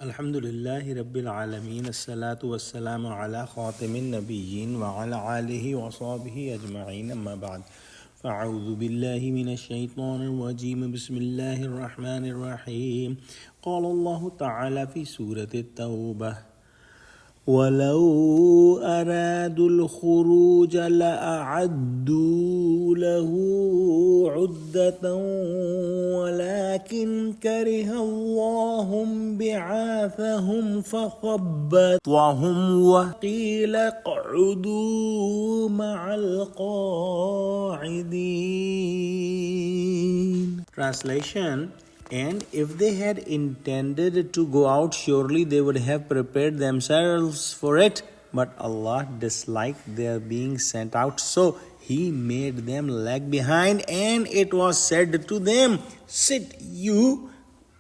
Alhamdulillahi Rabbil Alameen. As-salatu was-salamu ala khatimin nabiyyin wa ala alihi wa sahbihi ajma'in. Amma ba'd. فأعوذ بالله من الشيطان الرجيم. بسم الله الرحمن الرحيم. قال الله تعالى في سورة التوبة: ولو أرادوا الخروج لأعدوا له عدة ولكن كره الله بعاثهم فثبطهم وقيل اقعدوا مع القاعدين. Translation: And if they had intended to go out, surely they would have prepared themselves for it. But Allah disliked their being sent out, so He made them lag behind, and it was said to them, "Sit you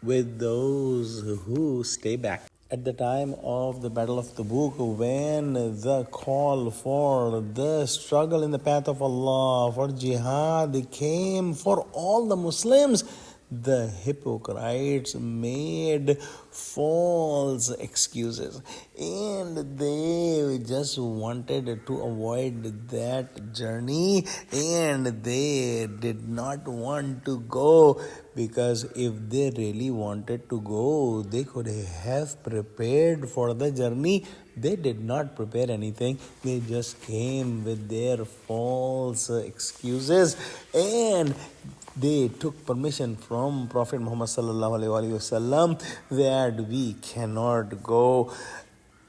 with those who stay back." At the time of the Battle of Tabuk, when the call for the struggle in the path of Allah, for jihad, came for all the Muslims, the hypocrites made false excuses, and they just wanted to avoid that journey, and they did not want to go, because if they really wanted to go, they could have prepared for the journey. They did not prepare anything. They just came with their false excuses, and they took permission from Prophet Muhammad sallallahu alaihi wasallam that we cannot go.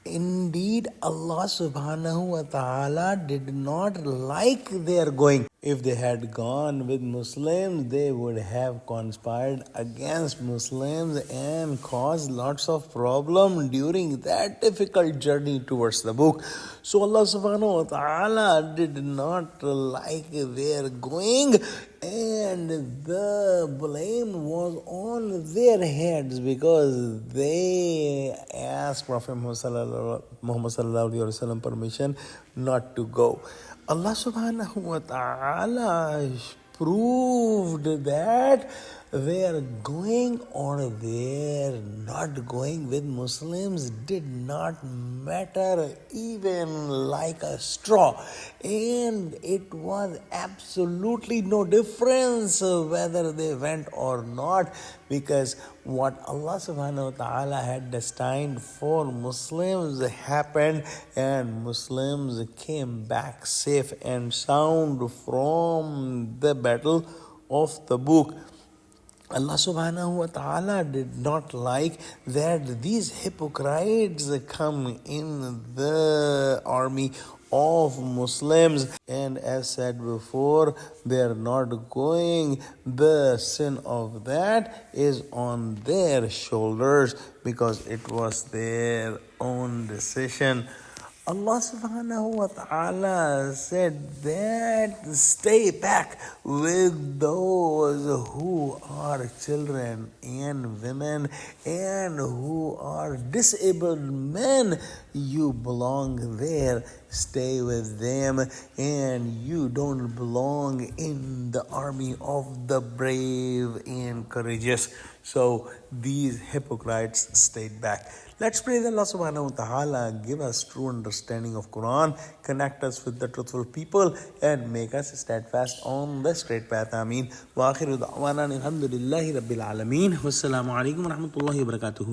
Indeed, Allah subhanahu wa ta'ala did not like their going. If they had gone with Muslims, they would have conspired against Muslims and caused lots of problem during that difficult journey towards the book. So Allah subhanahu wa ta'ala did not like their going, and the blame was on their heads, because they asked Prophet Muhammad sallallahu alaihi wasallam permission not to go. Allah subhanahu wa ta'ala proved that their going or their not going with Muslims did not matter even like a straw, and it was absolutely no difference whether they went or not, because what Allah subhanahu wa ta'ala had destined for Muslims happened, and Muslims came back safe and sound from the battle of Tabuk. Allah subhanahu wa ta'ala did not like that these hypocrites come in the army of Muslims, and as said before, they are not going. The sin of that is on their shoulders, because it was their own decision. Allah subhanahu wa ta'ala said that stay back with those who are children and women and who are disabled men. You belong there. Stay with them, and you don't belong in the army of the brave and courageous. So these hypocrites stayed back. Let's pray that Allah subhanahu wa ta'ala give us true understanding of Quran, connect us with the truthful people, and make us steadfast on the straight path. Ameen. Wa akhiru da'wana alhamdulillahi rabbil alameen. Wassalamu alaikum wa rahmatullahi wa barakatuhu.